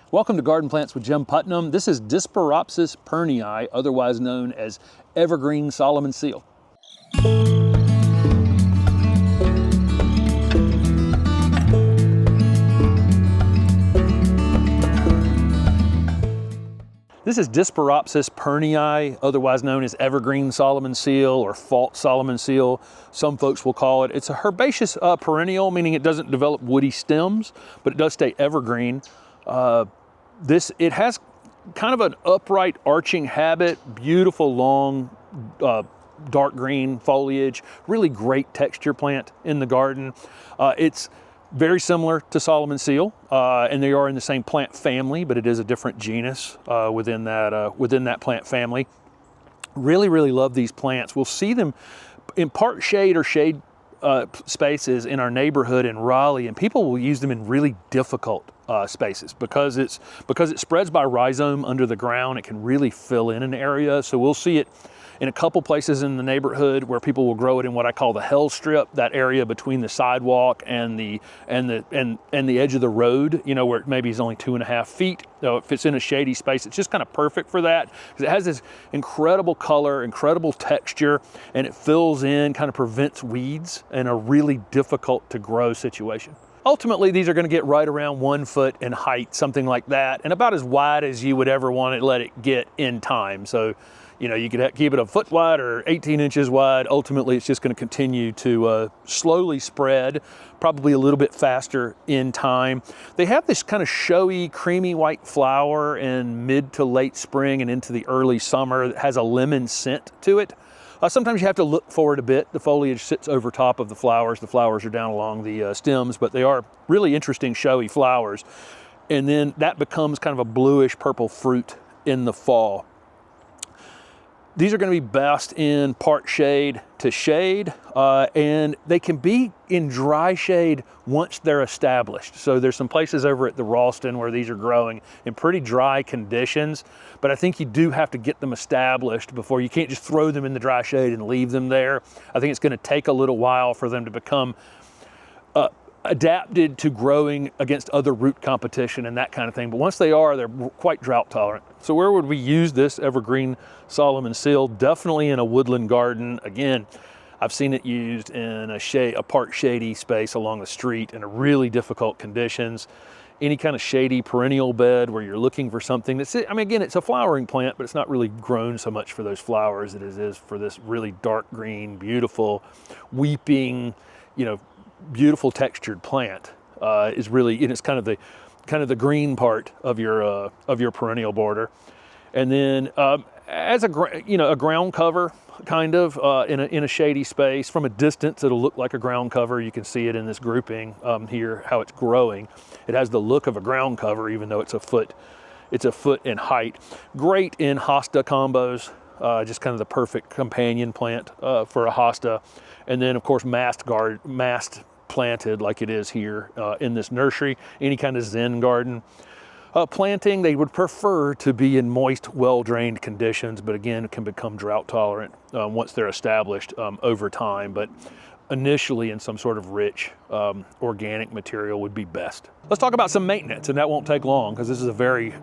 Welcome to Garden Plants with Jim Putnam. This is Disporopsis pernyi, otherwise known as Evergreen Solomon Seal. This is Disporopsis pernyi, otherwise known as Evergreen Solomon Seal or Fault Solomon Seal, some folks will call it. It's a herbaceous perennial, meaning it doesn't develop woody stems, but it does stay evergreen. It has kind of an upright arching habit, beautiful long dark green foliage, really great texture plant in the garden. It's very similar to Solomon Seal, and they are in the same plant family, but it is a different genus within that plant family. Really love these plants. We'll see them in part shade or shade spaces in our neighborhood in Raleigh, and people will use them in really difficult spaces because it spreads by rhizome under the ground. It can really fill in an area. So we'll see it in a couple places in the neighborhood where people will grow it in what I call the hell strip, that area between the sidewalk and the edge of the road, you know, where it maybe is only 2.5 feet. So if it's in a shady space, it's just kind of perfect for that because it has this incredible color, incredible texture, and it fills in, kind of prevents weeds in a really difficult to grow situation. Ultimately, these are going to get right around 1 foot in height, something like that, and about as wide as you would ever want to let it get in time. So, you know, you could keep it a foot wide or 18 inches wide. Ultimately, it's just going to continue to slowly spread, probably a little bit faster in time. They have this kind of showy, creamy white flower in mid to late spring and into the early summer that has a lemon scent to it. Sometimes you have to look forward a bit. The foliage sits over top of the flowers. The flowers are down along the stems, but they are really interesting, showy flowers. And then that becomes kind of a bluish purple fruit in the fall. These are going to be best in part shade to shade, and they can be in dry shade once they're established. So there's some places over at the Ralston where these are growing in pretty dry conditions, but I think you do have to get them established before. You can't just throw them in the dry shade and leave them there. I think it's going to take a little while for them to become adapted to growing against other root competition and that kind of thing. But once they are, they're quite drought tolerant. So where would we use this Evergreen Solomon Seal? Definitely in a woodland garden. Again, I've seen it used in a part shady space along the street in a really difficult conditions. Any kind of shady perennial bed where you're looking for something that's, I mean, again, it's a flowering plant, but it's not really grown so much for those flowers as it is for this really dark green, beautiful, weeping, you know, beautiful textured plant is really, and it's kind of the green part of your perennial border. And then as a ground cover kind of in a shady space from a distance, it'll look like a ground cover. You can see it in this grouping here, how it's growing. It has the look of a ground cover, even though it's a foot in height. Great in hosta combos, just kind of the perfect companion plant for a hosta. And then of course mast planted like it is here in this nursery, any kind of Zen garden. Planting, they would prefer to be in moist, well-drained conditions, but again, it can become drought tolerant once they're established over time. But initially in some sort of rich organic material would be best. Let's talk about some maintenance, and that won't take long because this is a very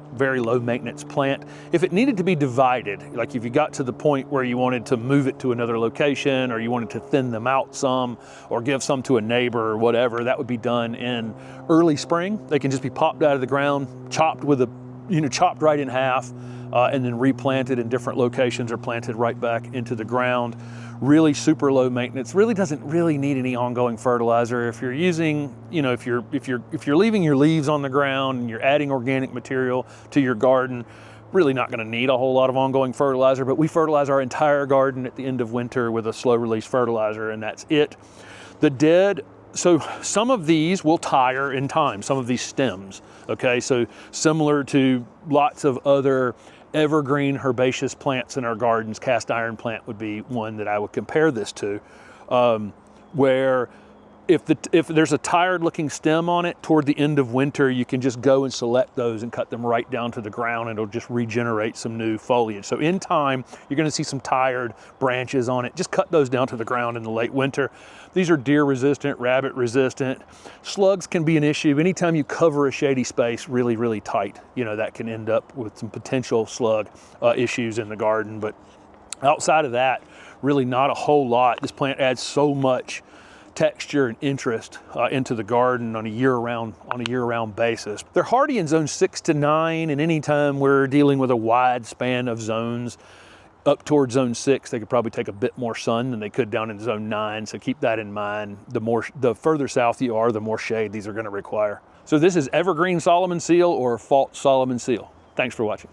low maintenance plant. If it needed to be divided, like if you got to the point where you wanted to move it to another location or you wanted to thin them out some or give some to a neighbor or whatever, that would be done in early spring. They can just be popped out of the ground, chopped chopped right in half, and then replanted in different locations or planted right back into the ground. Really super low maintenance, really doesn't really need any ongoing fertilizer. If you're using, you know, if you're leaving your leaves on the ground and you're adding organic material to your garden, really not going to need a whole lot of ongoing fertilizer. But we fertilize our entire garden at the end of winter with a slow release fertilizer, and that's it. So some of these will tire in time, some of these stems, okay? So similar to lots of other evergreen herbaceous plants in our gardens, cast iron plant would be one that I would compare this to, where If there's a tired looking stem on it, toward the end of winter, you can just go and select those and cut them right down to the ground, and it'll just regenerate some new foliage. So in time, you're gonna see some tired branches on it. Just cut those down to the ground in the late winter. These are deer resistant, rabbit resistant. Slugs can be an issue. Anytime you cover a shady space really, really tight, you know, that can end up with some potential slug issues in the garden. But outside of that, really not a whole lot. This plant adds so much texture and interest into the garden on a year-round basis. They're hardy in zone 6 to 9, and anytime we're dealing with a wide span of zones up towards zone 6, they could probably take a bit more sun than they could down in zone 9. So keep that in mind. The further south you are, the more shade these are going to require. So this is Evergreen Solomon Seal or Fault Solomon Seal. Thanks for watching.